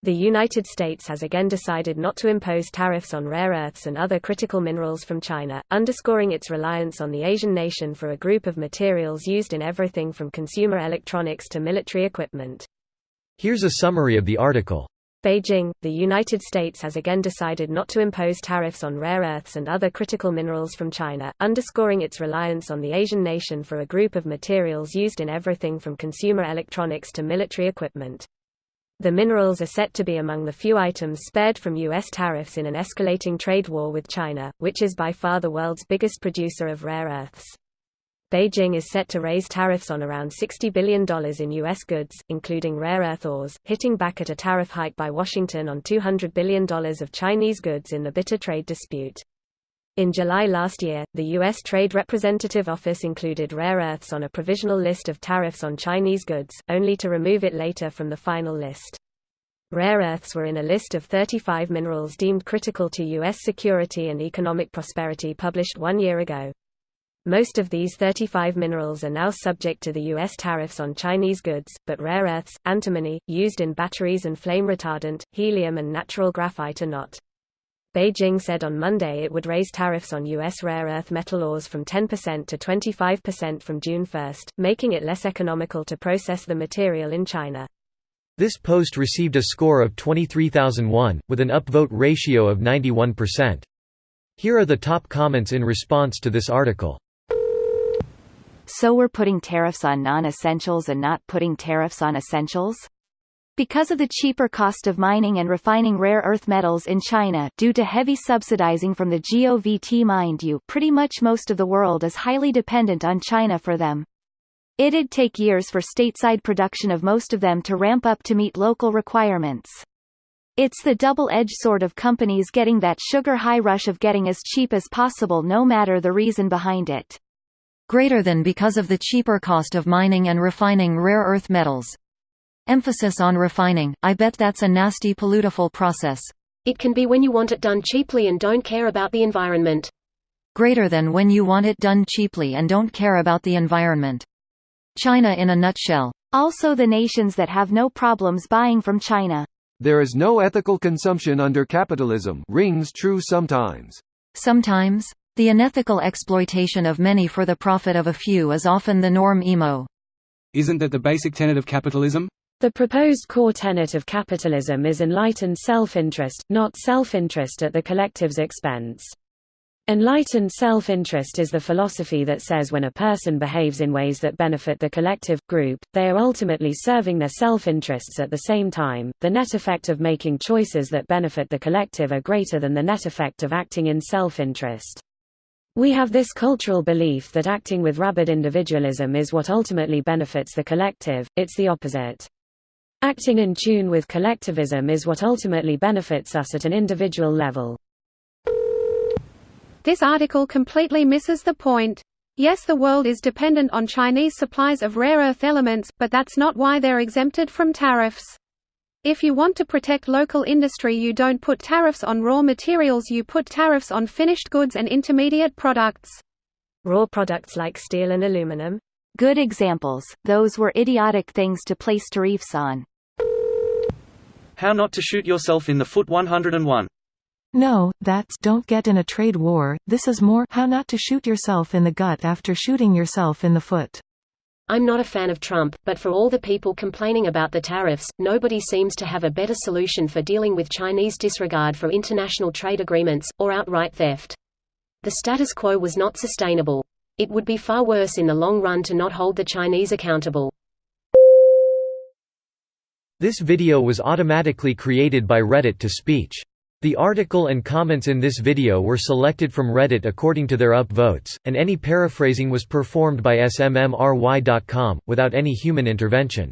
The United States has again decided not to impose tariffs on rare earths and other critical minerals from China, underscoring its reliance on the Asian nation for a group of materials used in everything from consumer electronics to military equipment. Here's a summary of the article. Beijing, the United States has again decided not to impose tariffs on rare earths and other critical minerals from China, underscoring its reliance on the Asian nation for a group of materials used in everything from consumer electronics to military equipment. The minerals are set to be among the few items spared from U.S. tariffs in an escalating trade war with China, which is by far the world's biggest producer of rare earths. Beijing is set to raise tariffs on around $60 billion in U.S. goods, including rare earth ores, hitting back at a tariff hike by Washington on $200 billion of Chinese goods in the bitter trade dispute. In July last year, the U.S. Trade Representative Office included rare earths on a provisional list of tariffs on Chinese goods, only to remove it later from the final list. Rare earths were in a list of 35 minerals deemed critical to U.S. security and economic prosperity published 1 year ago. Most of these 35 minerals are now subject to the U.S. tariffs on Chinese goods, but rare earths, antimony, used in batteries and flame retardant, helium and natural graphite are not. Beijing said on Monday it would raise tariffs on U.S. rare earth metal ores from 10% to 25% from June 1, making it less economical to process the material in China. This post received a score of 23,001, with an upvote ratio of 91%. Here are the top comments in response to this article. So we're putting tariffs on non-essentials and not putting tariffs on essentials? Because of the cheaper cost of mining and refining rare earth metals in China due to heavy subsidizing from the GOVT, mind you, pretty much most of the world is highly dependent on China for them. It'd take years for stateside production of most of them to ramp up to meet local requirements. It's the double-edged sword of companies getting that sugar high rush of getting as cheap as possible no matter the reason behind it. Greater than because of the cheaper cost of mining and refining rare earth metals. Emphasis on refining, I bet that's a nasty pollutiful process. It can be when you want it done cheaply and don't care about the environment. Greater than when you want it done cheaply and don't care about the environment. China in a nutshell. Also the nations that have no problems buying from China. There is no ethical consumption under capitalism rings true sometimes. Sometimes? The unethical exploitation of many for the profit of a few is often the norm. Isn't that the basic tenet of capitalism? The proposed core tenet of capitalism is enlightened self-interest, not self-interest at the collective's expense. Enlightened self-interest is the philosophy that says when a person behaves in ways that benefit the collective, group, they are ultimately serving their self-interests at the same time. The net effect of making choices that benefit the collective are greater than the net effect of acting in self-interest. We have this cultural belief that acting with rabid individualism is what ultimately benefits the collective. It's the opposite. Acting in tune with collectivism is what ultimately benefits us at an individual level. This article completely misses the point. Yes, the world is dependent on Chinese supplies of rare earth elements, but that's not why they're exempted from tariffs. If you want to protect local industry, you don't put tariffs on raw materials, you put tariffs on finished goods and intermediate products. Raw products like steel and aluminum? Good examples. Those were idiotic things to place tariffs on. How not to shoot yourself in the foot 101. No, that's don't get in a trade war. This is more how not to shoot yourself in the gut after shooting yourself in the foot. I'm not a fan of Trump, but for all the people complaining about the tariffs, nobody seems to have a better solution for dealing with Chinese disregard for international trade agreements, or outright theft. The status quo was not sustainable. It would be far worse in the long run to not hold the Chinese accountable. This video was automatically created by Reddit to speech. The article and comments in this video were selected from Reddit according to their upvotes, and any paraphrasing was performed by smmry.com, without any human intervention.